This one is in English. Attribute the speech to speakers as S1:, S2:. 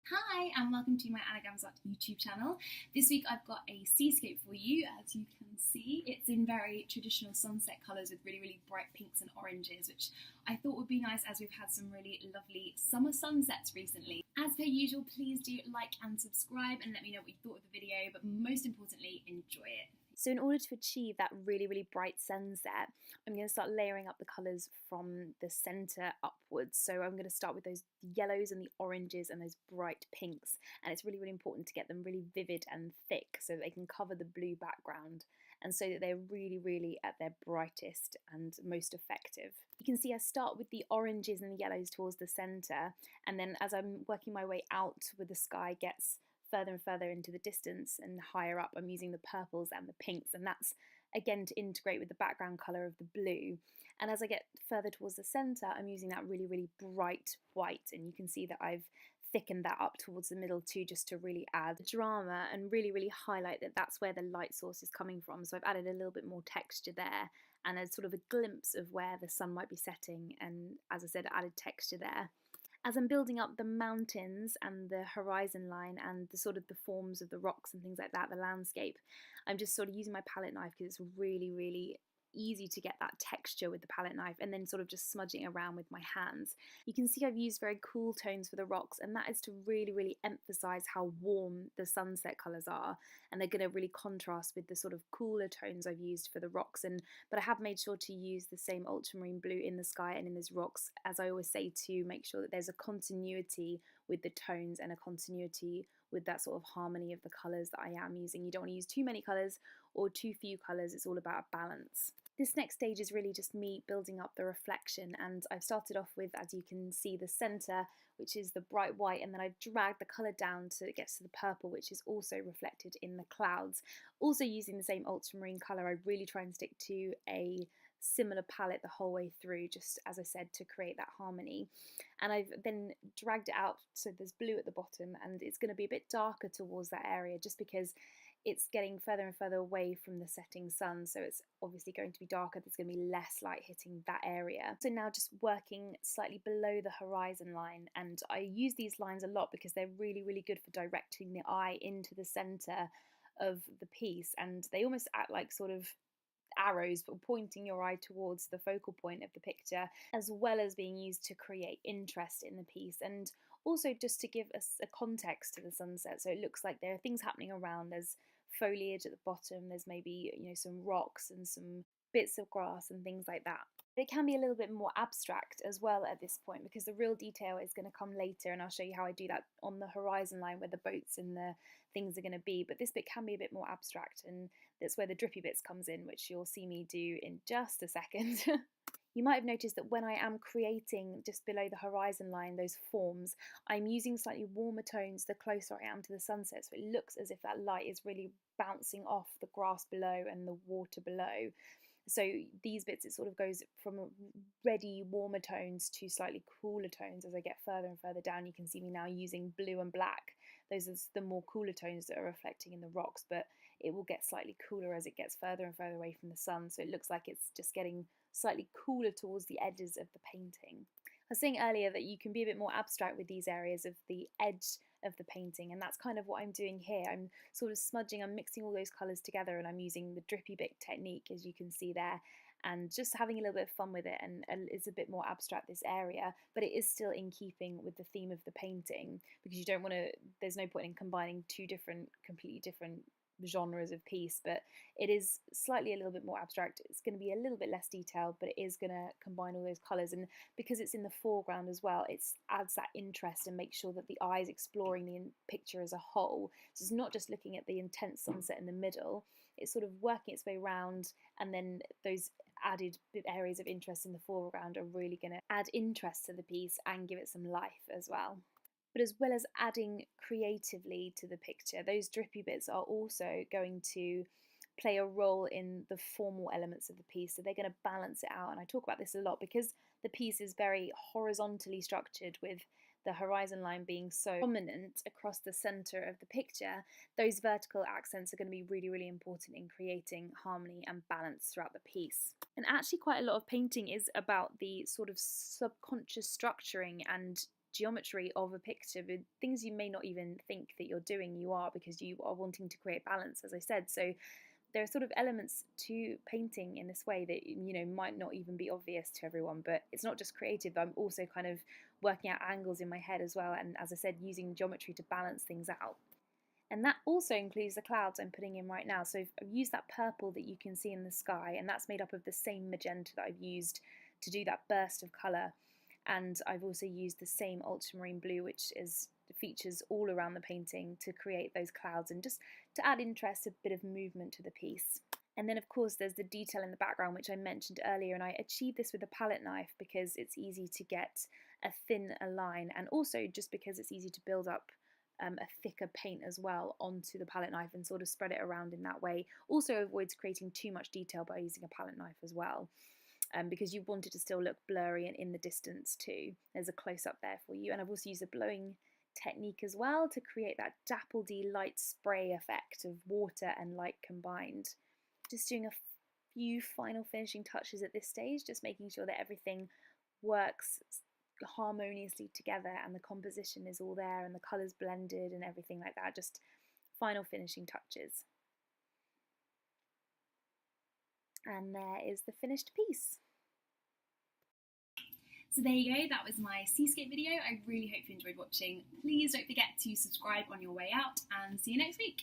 S1: Hi and welcome to my Gammans YouTube channel. This week I've got a seascape for you. As you can see, it's in very traditional sunset colours with really bright pinks and oranges, which I thought would be nice as we've had some really lovely summer sunsets recently. As per usual, please do like and subscribe and let me know what you thought of the video, but most importantly, enjoy it. So in order to achieve that really bright sunset, I'm going to start layering up the colours from the centre upwards. So I'm going to start with those yellows and the oranges and those bright pinks. And it's really important to get them really vivid and thick so that they can cover the blue background and so that they're really at their brightest and most effective. You can see I start with the oranges and the yellows towards the centre, and then as I'm working my way out where the sky gets further and further into the distance and higher up, I'm using the purples and the pinks, and that's again to integrate with the background colour of the blue. And as I get further towards the centre, I'm using that really bright white, and you can see that I've thickened that up towards the middle too, just to really add drama and really highlight that that's where the light source is coming from. So I've added a little bit more texture there and a sort of a glimpse of where the sun might be setting, and as I said, added texture there. As I'm building up the mountains and the horizon line and the sort of the forms of the rocks and things like that, the landscape, I'm just sort of using my palette knife because it's really easy to get that texture with the palette knife, and then sort of just smudging around with my hands. You can see I've used very cool tones for the rocks, and that is to really emphasize how warm the sunset colors are, and they're going to really contrast with the sort of cooler tones I've used for the rocks. But I have made sure to use the same ultramarine blue in the sky and in those rocks, as I always say, to make sure that there's a continuity with the tones and a continuity with that sort of harmony of the colours that I am using. You don't want to use too many colours or too few colours, it's all about balance. This next stage is really just me building up the reflection, and I've started off with, as you can see, the centre, which is the bright white, and then I've dragged the colour down so it gets to the purple, which is also reflected in the clouds. Also using the same ultramarine colour, I really try and stick to a similar palette the whole way through, just as I said, to create that harmony. And I've then dragged it out so there's blue at the bottom, and it's going to be a bit darker towards that area just because it's getting further and further away from the setting sun, so it's obviously going to be darker, there's going to be less light hitting that area. So now just working slightly below the horizon line, and I use these lines a lot because they're really good for directing the eye into the centre of the piece, and they almost act like sort of arrows but pointing your eye towards the focal point of the picture, as well as being used to create interest in the piece and also just to give us a context to the sunset, so it looks like there are things happening around. There's foliage at the bottom, there's maybe, you know, some rocks and some bits of grass and things like that. It can be a little bit more abstract as well at this point, because the real detail is going to come later, and I'll show you how I do that on the horizon line where the boats and the things are going to be. But this bit can be a bit more abstract, and that's where the drippy bits comes in, which you'll see me do in just a second. You might have noticed that when I am creating just below the horizon line those forms, I'm using slightly warmer tones the closer I am to the sunset, so it looks as if that light is really bouncing off the grass below and the water below. So these bits, it sort of goes from ready warmer tones to slightly cooler tones as I get further and further down. You can see me now using blue and black. Those are the more cooler tones that are reflecting in the rocks, but it will get slightly cooler as it gets further and further away from the sun, so it looks like it's just getting slightly cooler towards the edges of the painting. I was saying earlier that you can be a bit more abstract with these areas of the edge of the painting, and that's kind of what I'm doing here. I'm sort of smudging, I'm mixing all those colours together, and I'm using the drippy bit technique, as you can see there, and just having a little bit of fun with it, and it's a bit more abstract, this area, but it is still in keeping with the theme of the painting, because you don't want to, there's no point in combining two completely different genres of piece, but it is slightly a little bit more abstract. It's going to be a little bit less detailed, but it is going to combine all those colours, and because it's in the foreground as well, it adds that interest and makes sure that the eye is exploring the picture as a whole. So it's not just looking at the intense sunset in the middle, it's sort of working its way around, and then those added areas of interest in the foreground are really going to add interest to the piece and give it some life as well. But as well as adding creatively to the picture, those drippy bits are also going to play a role in the formal elements of the piece, so they're going to balance it out. And I talk about this a lot because the piece is very horizontally structured, with the horizon line being so prominent across the centre of the picture. Those vertical accents are going to be really important in creating harmony and balance throughout the piece. And actually quite a lot of painting is about the sort of subconscious structuring and
S2: geometry of a picture, with things you may not even think that you're doing, you are, because you are wanting to create balance, as I said. So there are sort of elements to painting in this way that, you know, might not even be obvious to everyone, but it's not just creative. I'm also kind of working out angles in my head as well, and as I said, using geometry to balance things out. And that also includes the clouds I'm putting in right now. So I've used that purple that you can see in the sky, and that's made up of the same magenta that I've used to do that burst of colour. And I've also used the same ultramarine blue, which features all around the painting, to create those clouds and just to add interest, a bit of movement to the piece. And then of course there's the detail in the background, which I mentioned earlier, and I achieved this with a palette knife because it's easy to get a thin line, and also just because it's easy to build up a thicker paint as well onto the palette knife and sort of spread it around in that way. Also avoids creating too much detail by using a palette knife as well. Because you want it to still look blurry and in the distance too. There's a close-up there for you. And I've also used a blowing technique as well to create that dappledy light spray effect of water and light combined. Just doing a few final finishing touches at this stage, just making sure that everything works harmoniously together and the composition is all there and the colours blended and everything like that. Just final finishing touches. And there is the finished piece.
S1: So there you go, that was my seascape video. I really hope you enjoyed watching. Please don't forget to subscribe on your way out, and see you next week.